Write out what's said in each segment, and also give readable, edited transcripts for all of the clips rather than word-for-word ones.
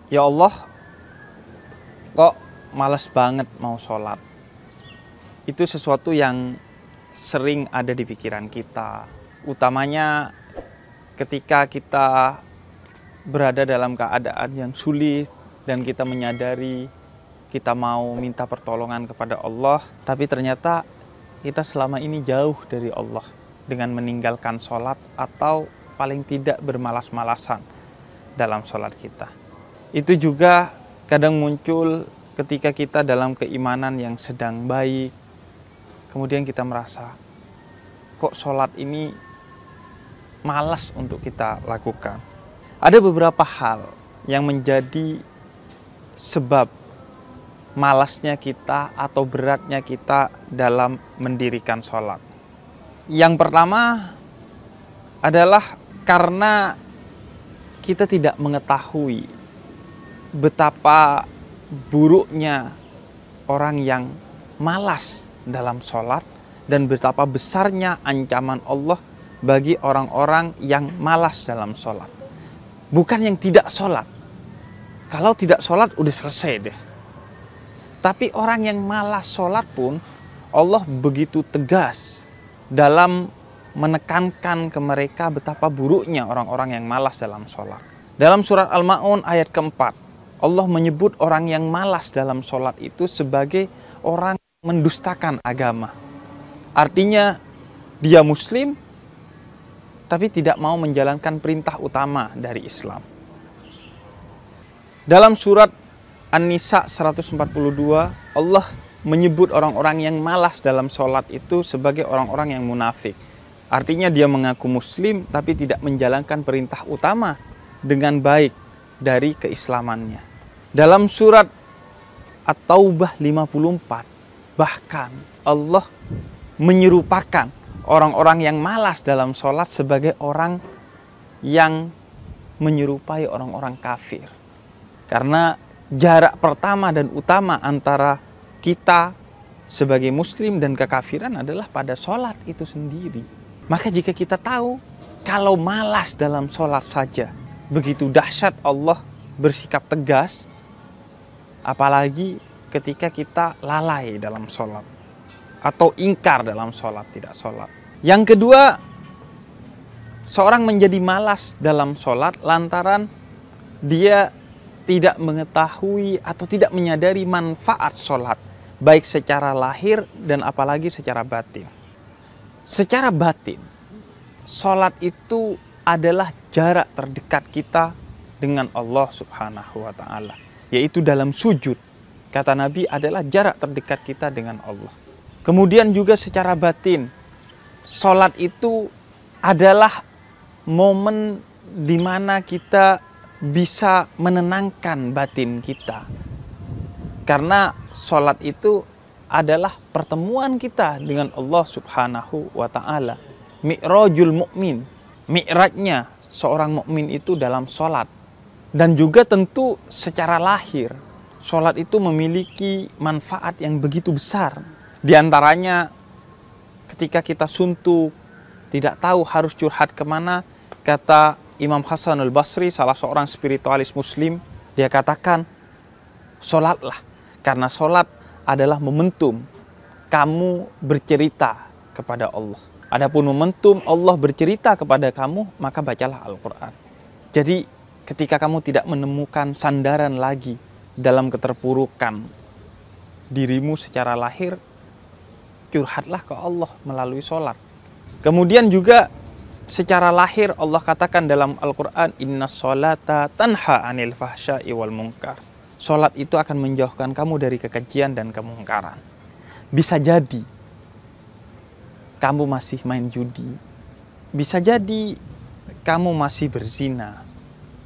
Ya Allah, kok males banget mau sholat. Itu sesuatu yang sering ada di pikiran kita. Utamanya ketika kita berada dalam keadaan yang sulit dan kita menyadari kita mau minta pertolongan kepada Allah, tapi ternyata kita selama ini jauh dari Allah dengan meninggalkan sholat atau paling tidak bermalas-malasan dalam sholat kita. Itu juga kadang muncul ketika kita dalam keimanan yang sedang baik, kemudian kita merasa kok sholat ini malas untuk kita lakukan. Ada beberapa hal yang menjadi sebab malasnya kita atau beratnya kita dalam mendirikan sholat. Yang pertama adalah karena kita tidak mengetahui betapa buruknya orang yang malas dalam sholat dan betapa besarnya ancaman Allah bagi orang-orang yang malas dalam sholat. Bukan yang tidak sholat. Kalau tidak sholat udah selesai deh. Tapi orang yang malas sholat pun Allah begitu tegas dalam menekankan ke mereka betapa buruknya orang-orang yang malas dalam sholat. Dalam surat Al-Ma'un ayat keempat, Allah menyebut orang yang malas dalam sholat itu sebagai orang yang mendustakan agama. Artinya dia muslim tapi tidak mau menjalankan perintah utama dari Islam. Dalam surat An-Nisa 142, Allah menyebut orang-orang yang malas dalam sholat itu sebagai orang-orang yang munafik. Artinya dia mengaku muslim tapi tidak menjalankan perintah utama dengan baik dari keislamannya. Dalam surat At-Taubah 54, bahkan Allah menyerupakan orang-orang yang malas dalam sholat sebagai orang yang menyerupai orang-orang kafir. Karena jarak pertama dan utama antara kita sebagai muslim dan kekafiran adalah pada sholat itu sendiri. Maka jika kita tahu kalau malas dalam sholat saja begitu dahsyat Allah bersikap tegas, apalagi ketika kita lalai dalam sholat atau ingkar dalam sholat, tidak sholat. Yang kedua, seorang menjadi malas dalam sholat lantaran dia tidak mengetahui atau tidak menyadari manfaat sholat, baik secara lahir dan apalagi secara batin. Secara batin, sholat itu adalah jarak terdekat kita dengan Allah Subhanahu wa Ta'ala, yaitu dalam sujud. Kata Nabi adalah jarak terdekat kita dengan Allah. Kemudian juga secara batin, sholat itu adalah momen di mana kita bisa menenangkan batin kita. Karena sholat itu adalah pertemuan kita dengan Allah Subhanahu wa Ta'ala. Mi'rajul mu'min, mi'rajnya seorang mukmin itu dalam sholat. Dan juga tentu secara lahir, sholat itu memiliki manfaat yang begitu besar. Di antaranya ketika kita suntuk, tidak tahu harus curhat kemana, kata Imam Hasan al-Basri, salah seorang spiritualis muslim, dia katakan, sholatlah. Karena sholat adalah momentum kamu bercerita kepada Allah. Adapun momentum Allah bercerita kepada kamu, maka bacalah Al-Quran. Jadi ketika kamu tidak menemukan sandaran lagi dalam keterpurukan dirimu secara lahir, curhatlah ke Allah melalui sholat. Kemudian juga secara lahir Allah katakan dalam Al-Quran, inna sholata tanha anil fahsya'i wal munkar. Sholat itu akan menjauhkan kamu dari kekejian dan kemungkaran. Bisa jadi kamu masih main judi, bisa jadi kamu masih berzina,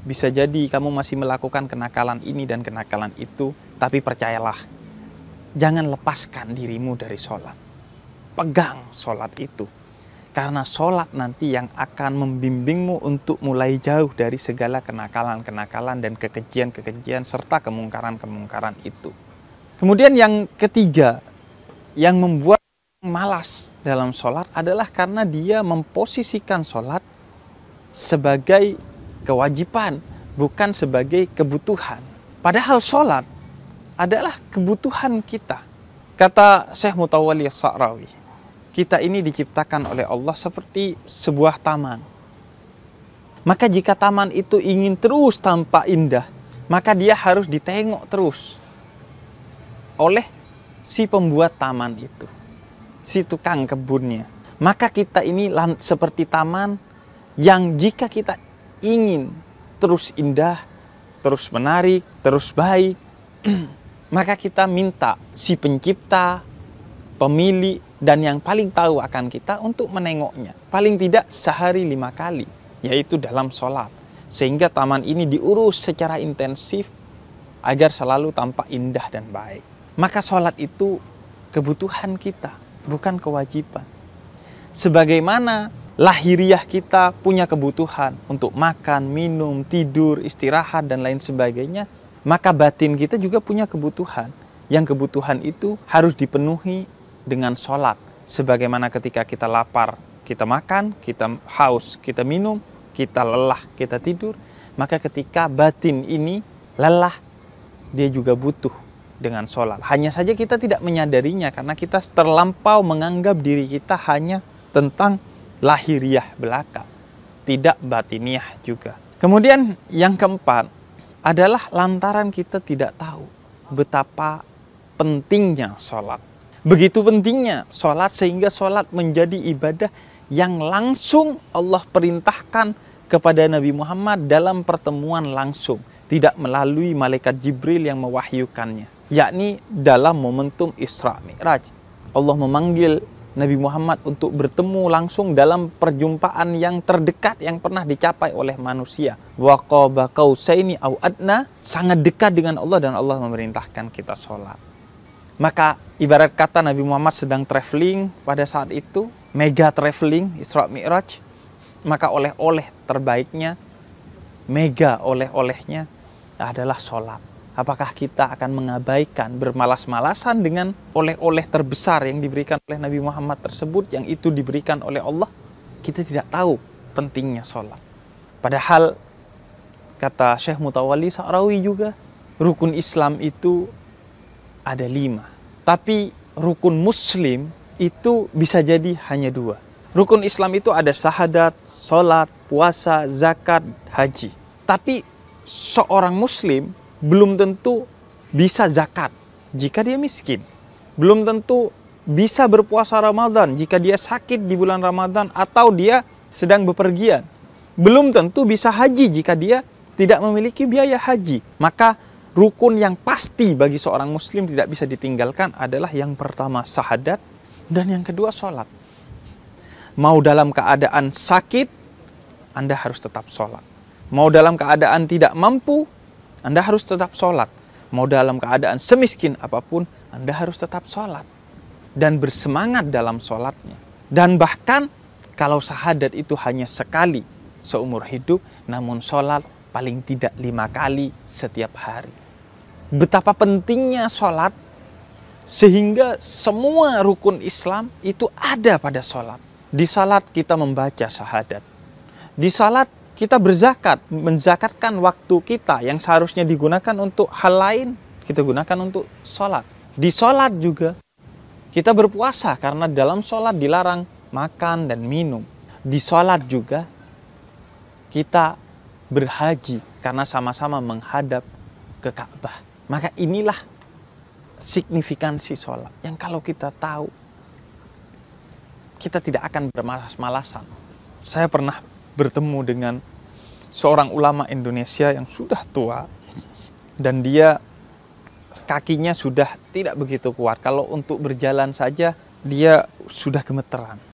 bisa jadi kamu masih melakukan kenakalan ini dan kenakalan itu. Tapi percayalah, jangan lepaskan dirimu dari sholat. Pegang sholat itu. Karena sholat nanti yang akan membimbingmu untuk mulai jauh dari segala kenakalan-kenakalan dan kekejian-kekejian serta kemungkaran-kemungkaran itu. Kemudian yang ketiga, yang membuat malas dalam sholat adalah karena dia memposisikan sholat sebagai kewajiban, bukan sebagai kebutuhan. Padahal sholat adalah kebutuhan kita. Kata Syekh Mutawalli As-Sa'rawi, kita ini diciptakan oleh Allah seperti sebuah taman. Maka jika taman itu ingin terus tampak indah, maka dia harus ditengok terus oleh si pembuat taman itu, si tukang kebunnya. Maka kita ini seperti taman yang jika kita ingin terus indah, terus menarik, terus baik, maka kita minta si pencipta, pemilik, dan yang paling tahu akan kita untuk menengoknya. Paling tidak sehari 5 kali, yaitu dalam sholat. Sehingga taman ini diurus secara intensif agar selalu tampak indah dan baik. Maka sholat itu kebutuhan kita, bukan kewajiban. Sebagaimana lahiriah kita punya kebutuhan untuk makan, minum, tidur, istirahat, dan lain sebagainya, maka batin kita juga punya kebutuhan. Yang kebutuhan itu harus dipenuhi dengan sholat. Sebagaimana ketika kita lapar, kita makan, kita haus, kita minum, kita lelah, kita tidur. Maka ketika batin ini lelah, dia juga butuh dengan sholat. Hanya saja kita tidak menyadarinya karena kita terlampau menganggap diri kita hanya tentang lahiriah belaka, tidak batiniah juga. Kemudian yang keempat adalah lantaran kita tidak tahu betapa pentingnya sholat. Begitu pentingnya sholat sehingga sholat menjadi ibadah yang langsung Allah perintahkan kepada Nabi Muhammad dalam pertemuan langsung, tidak melalui malaikat Jibril yang mewahyukannya, yakni dalam momentum Isra Mi'raj. Allah memanggil Nabi Muhammad untuk bertemu langsung dalam perjumpaan yang terdekat yang pernah dicapai oleh manusia. Wa qaba qausaini au adna, sangat dekat dengan Allah, dan Allah memerintahkan kita sholat. Maka ibarat kata Nabi Muhammad sedang traveling pada saat itu, mega traveling Isra Mi'raj, maka oleh-oleh terbaiknya, mega oleh-olehnya adalah sholat. Apakah kita akan mengabaikan, bermalas-malasan dengan oleh-oleh terbesar yang diberikan oleh Nabi Muhammad tersebut, yang itu diberikan oleh Allah? Kita tidak tahu pentingnya sholat. Padahal kata Syekh Mutawalli As-Sa'rawi juga, rukun Islam itu ada 5. Tapi rukun Muslim itu bisa jadi hanya 2. Rukun Islam itu ada syahadat, sholat, puasa, zakat, haji. Tapi seorang Muslim belum tentu bisa zakat jika dia miskin. Belum tentu bisa berpuasa Ramadan jika dia sakit di bulan Ramadan atau dia sedang bepergian. Belum tentu bisa haji jika dia tidak memiliki biaya haji. Maka rukun yang pasti bagi seorang Muslim tidak bisa ditinggalkan adalah yang pertama syahadat, dan yang kedua sholat. Mau dalam keadaan sakit, Anda harus tetap sholat. Mau dalam keadaan tidak mampu, Anda harus tetap sholat. Mau dalam keadaan semiskin apapun, Anda harus tetap sholat. Dan bersemangat dalam sholatnya. Dan bahkan kalau syahadat itu hanya sekali seumur hidup, namun sholat paling tidak 5 kali setiap hari. Betapa pentingnya sholat, sehingga semua rukun Islam itu ada pada sholat. Di sholat kita membaca syahadat. Di sholat kita berzakat, menzakatkan waktu kita yang seharusnya digunakan untuk hal lain, kita gunakan untuk sholat. Di sholat juga kita berpuasa karena dalam sholat dilarang makan dan minum. Di sholat juga kita berhaji karena sama-sama menghadap ke Ka'bah. Maka inilah signifikansi sholat yang kalau kita tahu, kita tidak akan bermalas-malasan. Saya pernah bertemu dengan seorang ulama Indonesia yang sudah tua, dan dia kakinya sudah tidak begitu kuat. Kalau untuk berjalan saja dia sudah gemeteran.